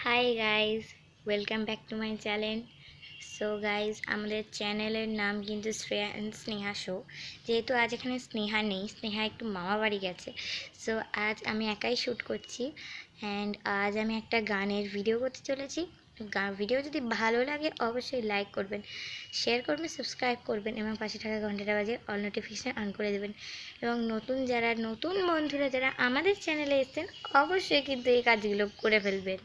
Hi guys, welcome back to my channel. So guys, আমাদের চ্যানেলের নাম কিন্তু শ্রেয়া অ্যান্ড স্নেহা শো। যেহেতু আজ এখানে স্নেহা নেই, স্নেহা একটু মামা বাড়ি গেছে, সো আজ আমি একাই শ্যুট করছি। অ্যান্ড আজ আমি একটা গানের ভিডিও করতে চলেছি। ভিডিও যদি ভালো লাগে অবশ্যই লাইক করবেন, শেয়ার করবেন, সাবস্ক্রাইব করবেন এবং পাশে থাকা ঘন্টাটা বাজে অল নোটিফিকেশান অন করে দেবেন। এবং নতুন বন্ধুরা যারা আমাদের চ্যানেলে এসেছেন অবশ্যই কিন্তু এই কাজগুলো করে ফেলবেন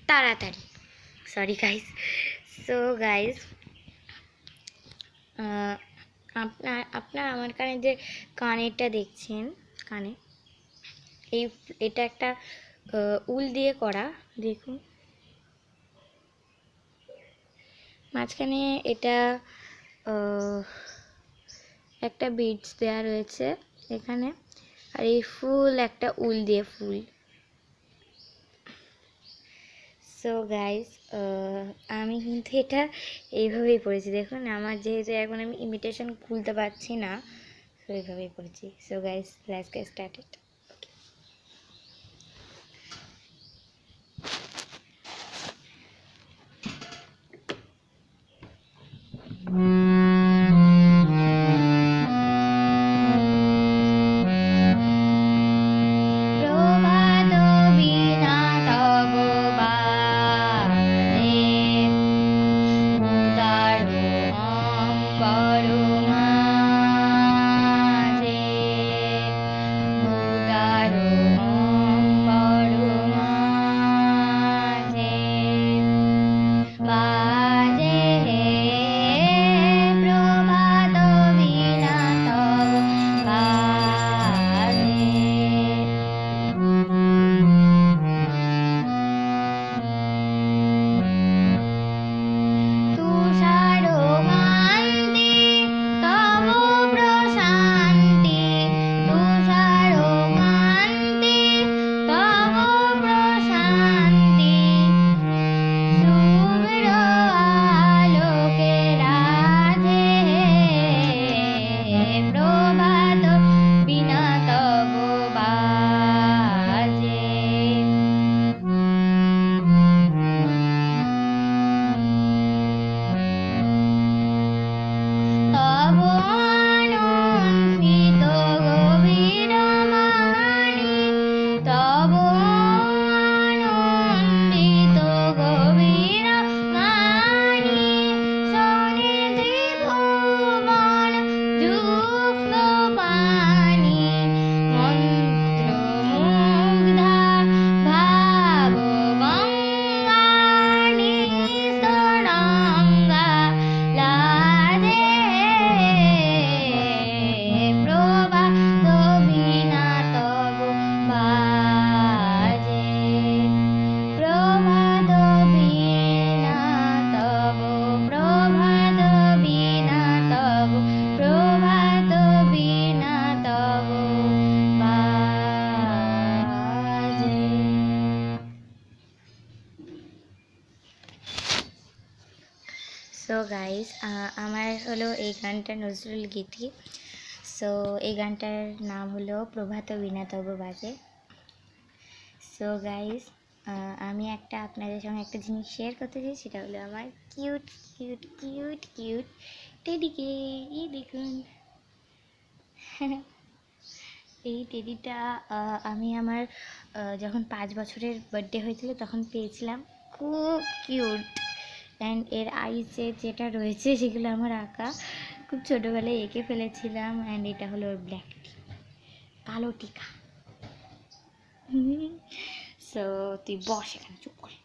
তাড়াতাড়ি। Sorry guys. সো গাইস, আপনার আমার কানে যে কানেরটা দেখছেন, কানে এটা একটা উল দিয়ে করা। দেখুন মাঝখানে এটা একটা বিডস দেওয়া রয়েছে এখানে, আর এই ফুল একটা উল দিয়ে ফুল। সো গাইস, আমি কিন্তু এটা এইভাবেই পড়েছি। দেখুন আমার যেহেতু এখন আমি ইমিটেশন খুলতে পারছি না, তো এইভাবেই পড়েছি। So guys, let's get started. So guys, আমার হলো এই গানটা নজরুল গীতি। সো এই গানটার নাম হলো প্রভাত বীণা তব বাজে। সো গাইস, আমি আপনাদের সঙ্গে একটা জিনিস শেয়ার করতে চাই, সেটা হলো আমার কিউট কিউট কিউট কিউট টেডিকে। এই দেখুন এই টেডিটা আমি আমার যখন 5 বছরের বার্থডে হয়েছিল তখন পেয়েছিলাম। খুব কিউট। অ্যান্ড এর আইসে যেটা রয়েছে সেগুলো আমার আঁকা, খুব ছোটোবেলায় এঁকে ফেলেছিলাম। অ্যান্ড এটা হলো ওর ব্ল্যাক কালো টিকা। সো তুই বস এখানে চুপ করে।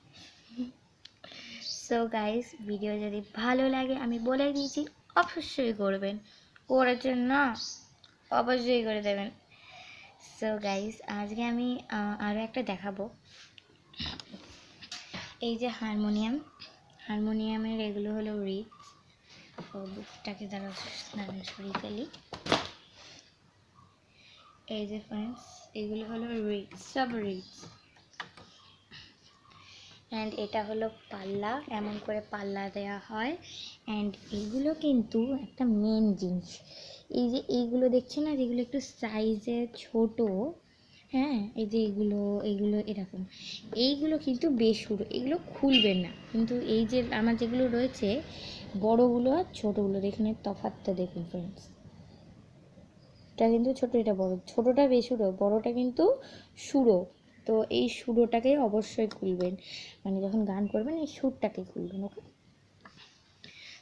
সো গাইস, ভিডিও যদি ভালো লাগে আমি বলে দিয়েছি অবশ্যই করবেন, করেছেন না অবশ্যই করে দেবেন। সো গাইস, আজকে আমি আরও একটা দেখাবো। এই যে হারমোনিয়ামের এগুলো হলো রিডস। বুকটাকে দ্বারা সরিয়ে ফেলি। এই যে ফ্রেন্ডস, এগুলো হলো রিডস, সব রিডস। অ্যান্ড এটা হলো পাল্লা, এমন করে পাল্লা দেওয়া হয়। অ্যান্ড এগুলো কিন্তু একটা মেন জিনিস, এই যে এইগুলো দেখছেন না, যেগুলো একটু সাইজে ছোট, হ্যাঁ, এই যে এইগুলো এইগুলো এরকম, এইগুলো কিন্তু বেসুরো, এগুলো খুলবেন না। কিন্তু এই যে আমার যেগুলো রয়েছে বড়গুলো আর ছোটোগুলোর এখানে তফাৎটা দেখুন ফ্রেন্ডস, এটা কিন্তু ছোটো, এটা বড়, ছোটোটা বেসুরো, বড়টা কিন্তু সুরো। তো এই সুরোটাকে অবশ্যই খুলবেন, মানে যখন গান করবেন এই সুরটাকে খুলবেন, ওকে।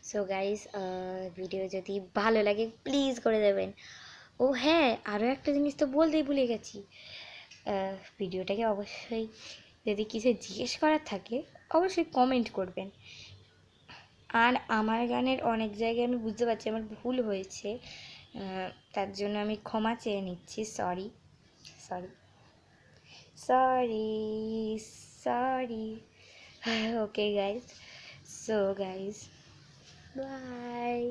সো গাইস, ভিডিও যদি ভালো লাগে প্লিজ করে দেবেন। ও হ্যাঁ, আরও একটা জিনিস তো বলতেই ভুলে গেছি, ভিডিওটাকে অবশ্যই যদি কিছু জিজ্ঞেস করার থাকে অবশ্যই কমেন্ট করবেন। আর আমার গানের অনেক জায়গায় আমি বুঝতে পারছি আমার ভুল হয়েছে, তার জন্য আমি ক্ষমা চেয়ে নিচ্ছি। Sorry, sorry, sorry, sorry. Okay guys, so guys, by.